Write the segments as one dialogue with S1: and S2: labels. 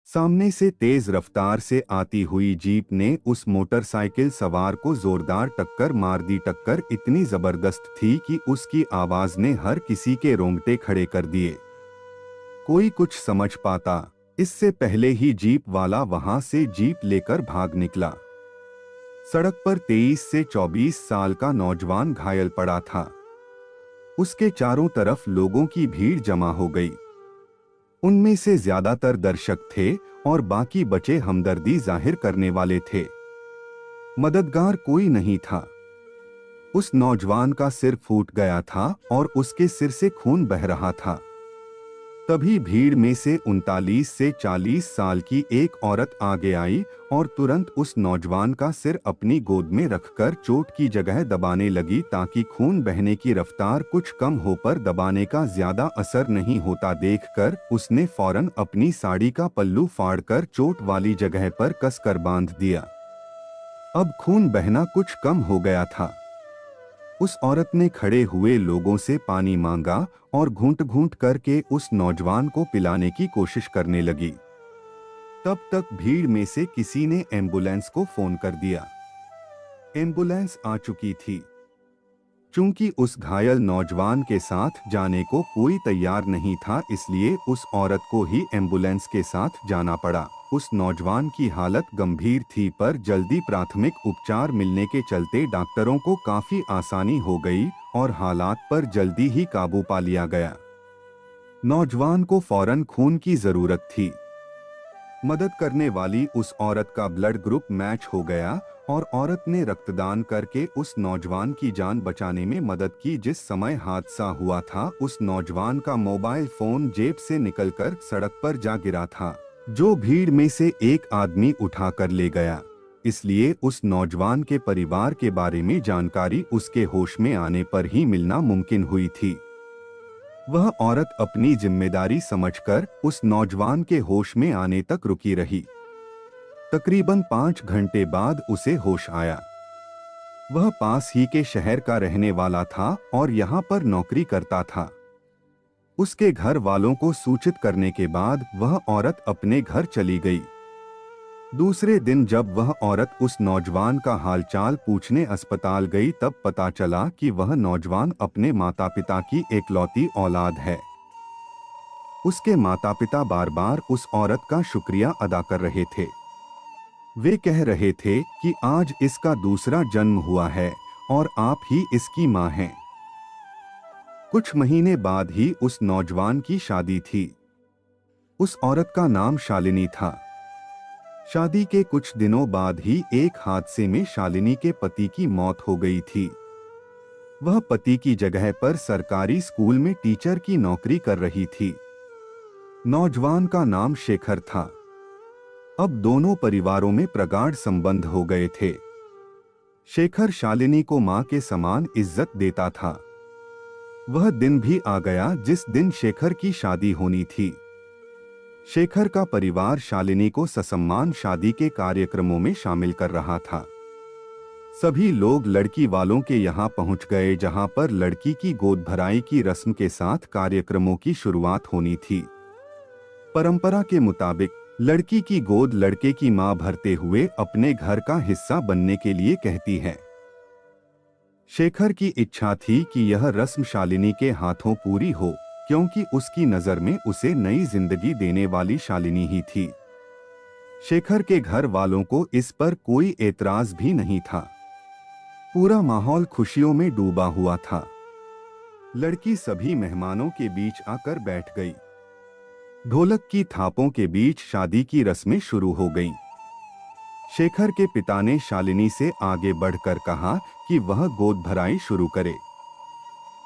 S1: सामने से तेज रफ्तार से आती हुई जीप ने उस मोटरसाइकिल सवार को जोरदार टक्कर मार दी। टक्कर इतनी जबरदस्त थी कि उसकी आवाज ने हर किसी के रोंगटे खड़े कर दिए। कोई कुछ समझ पाता इससे पहले ही जीप वाला वहां से जीप लेकर भाग निकला। सड़क पर 23 से 24 साल का नौजवान घायल पड़ा था। उसके चारों तरफ लोगों की भीड़ जमा हो गई। उनमें से ज्यादातर दर्शक थे और बाकी बचे हमदर्दी जाहिर करने वाले थे। मददगार कोई नहीं था। उस नौजवान का सिर फूट गया था और उसके सिर से खून बह रहा था। तभी भीड़ में से 39 से 40 साल की एक औरत आगे आई और तुरंत उस नौजवान का सिर अपनी गोद में रखकर चोट की जगह दबाने लगी ताकि खून बहने की रफ्तार कुछ कम हो, पर दबाने का ज्यादा असर नहीं होता देखकर उसने फौरन अपनी साड़ी का पल्लू फाड़कर चोट वाली जगह पर कसकर बांध दिया। अब खून बहना कुछ कम हो गया था। उस औरत ने खड़े हुए लोगों से पानी मांगा और घूंट घूंट करके उस नौजवान को पिलाने की कोशिश करने लगी। तब तक भीड़ में से किसी ने एम्बुलेंस को फोन कर दिया। एम्बुलेंस आ चुकी थी। चूंकि उस घायल नौजवान के साथ जाने को कोई तैयार नहीं था, इसलिए उस औरत को ही एम्बुलेंस के साथ जाना पड़ा। उस नौजवान की हालत गंभीर थी, पर जल्दी प्राथमिक उपचार मिलने के चलते डॉक्टरों को काफी आसानी हो गई और हालात पर जल्दी ही काबू पा लिया गया। नौजवान को फौरन खून की जरूरत थी। मदद करने वाली उस औरत का ब्लड ग्रुप मैच हो गया और औरत ने रक्तदान करके उस नौजवान की जान बचाने में मदद की। जिस समय हादसा हुआ था, उस नौजवान का मोबाइल फोन जेब से निकलकर सड़क पर जा गिरा था, जो भीड़ में से एक आदमी उठाकर ले गया। इसलिए उस नौजवान के परिवार के बारे में जानकारी उसके होश में आने पर ही मिलना मुमकिन हुई थी। वह औरत अपनी जिम्मेदारी समझकर उस नौजवान के होश में आने तक रुकी रही। तकरीबन 5 घंटे बाद उसे होश आया। वह पास ही के शहर का रहने वाला था और यहाँ पर नौकरी करता था। उसके घर वालों को सूचित करने के बाद वह औरत अपने घर चली गई। दूसरे दिन जब वह औरत उस नौजवान का हालचाल पूछने अस्पताल गई, तब पता चला कि वह नौजवान अपने माता पिता की एकलौती औलाद है। उसके माता पिता बार बार उस औरत का शुक्रिया अदा कर रहे थे। वे कह रहे थे कि आज इसका दूसरा जन्म हुआ है और आप ही इसकी मां हैं। कुछ महीने बाद ही उस नौजवान की शादी थी। उस औरत का नाम शालिनी था। शादी के कुछ दिनों बाद ही एक हादसे में शालिनी के पति की मौत हो गई थी। वह पति की जगह पर सरकारी स्कूल में टीचर की नौकरी कर रही थी। नौजवान का नाम शेखर था। अब दोनों परिवारों में प्रगाढ़ संबंध हो गए थे। शेखर शालिनी को मां के समान इज्जत देता था। वह दिन भी आ गया जिस दिन शेखर की शादी होनी थी। शेखर का परिवार शालिनी को ससम्मान शादी के कार्यक्रमों में शामिल कर रहा था। सभी लोग लड़की वालों के यहाँ पहुँच गए, जहाँ पर लड़की की गोद भराई की रस्म के साथ कार्यक्रमों की शुरुआत होनी थी। परंपरा के मुताबिक लड़की की गोद लड़के की मां भरते हुए अपने घर का हिस्सा बनने के लिए कहती है। शेखर की इच्छा थी कि यह रस्म शालिनी के हाथों पूरी हो, क्योंकि उसकी नजर में उसे नई जिंदगी देने वाली शालिनी ही थी। शेखर के घर वालों को इस पर कोई एतराज भी नहीं था। पूरा माहौल खुशियों में डूबा हुआ था। लड़की सभी मेहमानों के बीच आकर बैठ गई। ढोलक की थापों के बीच शादी की रस्में शुरू हो गईं। शेखर के पिता ने शालिनी से आगे बढ़कर कहा कि वह गोद भराई शुरू करे।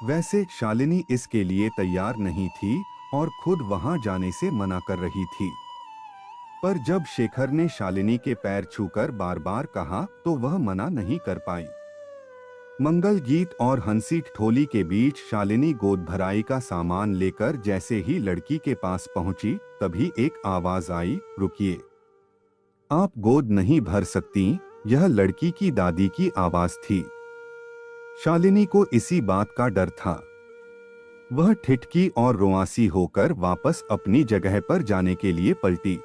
S1: वैसे शालिनी इसके लिए तैयार नहीं थी और खुद वहां जाने से मना कर रही थी। पर जब शेखर ने शालिनी के पैर छूकर बार बार कहा तो वह मना नहीं कर पाई। मंगल गीत और हंसी ठिठोली के बीच शालिनी गोद भराई का सामान लेकर जैसे ही लड़की के पास पहुंची, तभी एक आवाज आई, रुकिए, आप गोद नहीं भर सकती। यह लड़की की दादी की आवाज थी। शालिनी को इसी बात का डर था। वह ठिठकी और रुआंसी होकर वापस अपनी जगह पर जाने के लिए पलटी।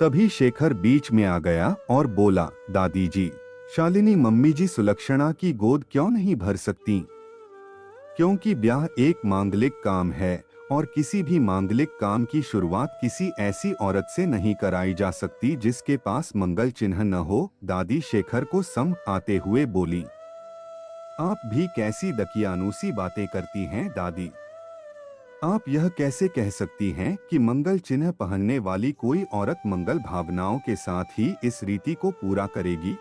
S1: तभी शेखर बीच में आ गया और बोला, दादी जी, शालिनी मम्मी जी सुलक्षणा की गोद क्यों नहीं भर सकती? क्योंकि ब्याह एक मांगलिक काम है और किसी भी मांगलिक काम की शुरुआत किसी ऐसी औरत से नहीं कराई जा सकती जिसके पास मंगल चिन्ह न हो। दादी शेखर को सम आते हुए बोली, आप भी कैसी दकियानूसी बातें करती हैं दादी? आप यह कैसे कह सकती हैं कि मंगल चिन्ह पहनने वाली कोई औरत मंगल भावनाओं के साथ ही इस रीति को पूरा करेगी?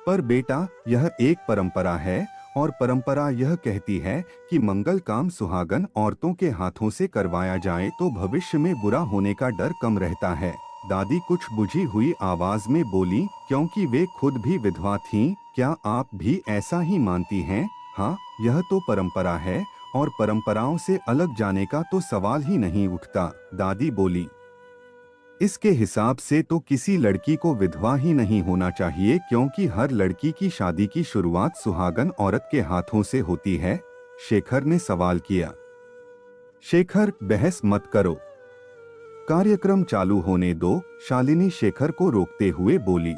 S1: पर बेटा, यह एक परंपरा है और परंपरा यह कहती है कि मंगल काम सुहागन औरतों के हाथों से करवाया जाए तो भविष्य में बुरा होने का डर कम रहता है। दादी कुछ बुझी हुई आवाज में बोली, क्योंकि वे खुद भी विधवा थीं। क्या आप भी ऐसा ही मानती हैं? हाँ, यह तो परंपरा है और परंपराओं से अलग जाने का तो सवाल ही नहीं उठता। दादी बोली, इसके हिसाब से तो किसी लड़की को विधवा ही नहीं होना चाहिए, क्योंकि हर लड़की की शादी की शुरुआत सुहागन औरत के हाथों से होती है। शेखर ने सवाल किया। शेखर, बहस मत करो, कार्यक्रम चालू होने दो। शालिनी शेखर को रोकते हुए बोली,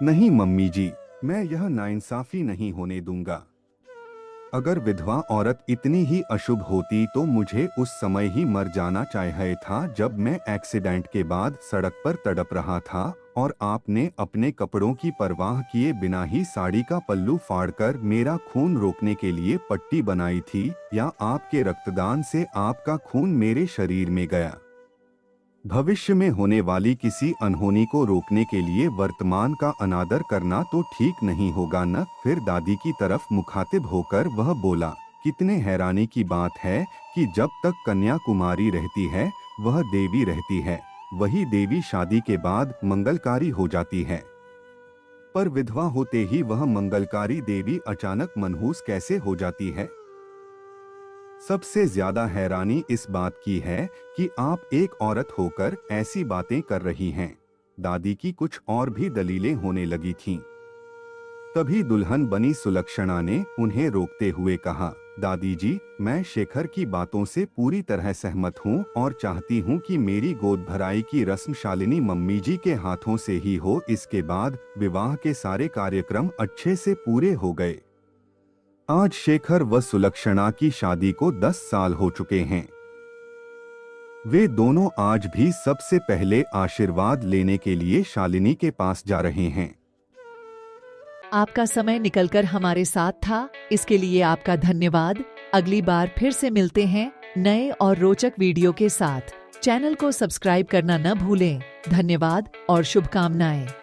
S1: नहीं मम्मी जी, मैं यह नाइंसाफी नहीं होने दूंगा। अगर विधवा औरत इतनी ही अशुभ होती तो मुझे उस समय ही मर जाना चाहिए था, जब मैं एक्सीडेंट के बाद सड़क पर तड़प रहा था और आपने अपने कपड़ों की परवाह किए बिना ही साड़ी का पल्लू फाड़कर मेरा खून रोकने के लिए पट्टी बनाई थी, या आपके रक्तदान से आपका खून मेरे शरीर में गया। भविष्य में होने वाली किसी अनहोनी को रोकने के लिए वर्तमान का अनादर करना तो ठीक नहीं होगा न? फिर दादी की तरफ मुखातिब होकर वह बोला, कितने हैरानी की बात है कि जब तक कन्या कुमारी रहती है वह देवी रहती है, वही देवी शादी के बाद मंगलकारी हो जाती है। पर विधवा होते ही वह मंगलकारी देवी अचानक मनहूस कैसे हो जाती है? सबसे ज्यादा हैरानी इस बात की है कि आप एक औरत होकर ऐसी बातें कर रही हैं। दादी की कुछ और भी दलीलें होने लगी थीं। तभी दुल्हन बनी सुलक्षणा ने उन्हें रोकते हुए कहा, दादी जी, मैं शेखर की बातों से पूरी तरह सहमत हूँ और चाहती हूँ कि मेरी गोद भराई की रस्म शालिनी मम्मी जी के हाथों से ही हो। इसके बाद विवाह के सारे कार्यक्रम अच्छे से पूरे हो गए। आज शेखर व सुलक्षणा की शादी को 10 साल हो चुके हैं। वे दोनों आज भी सबसे पहले आशीर्वाद लेने के लिए शालिनी के पास जा रहे हैं।
S2: आपका समय निकलकर हमारे साथ था, इसके लिए आपका धन्यवाद। अगली बार फिर से मिलते हैं नए और रोचक वीडियो के साथ। चैनल को सब्सक्राइब करना न भूलें। धन्यवाद और शुभकामनाएं।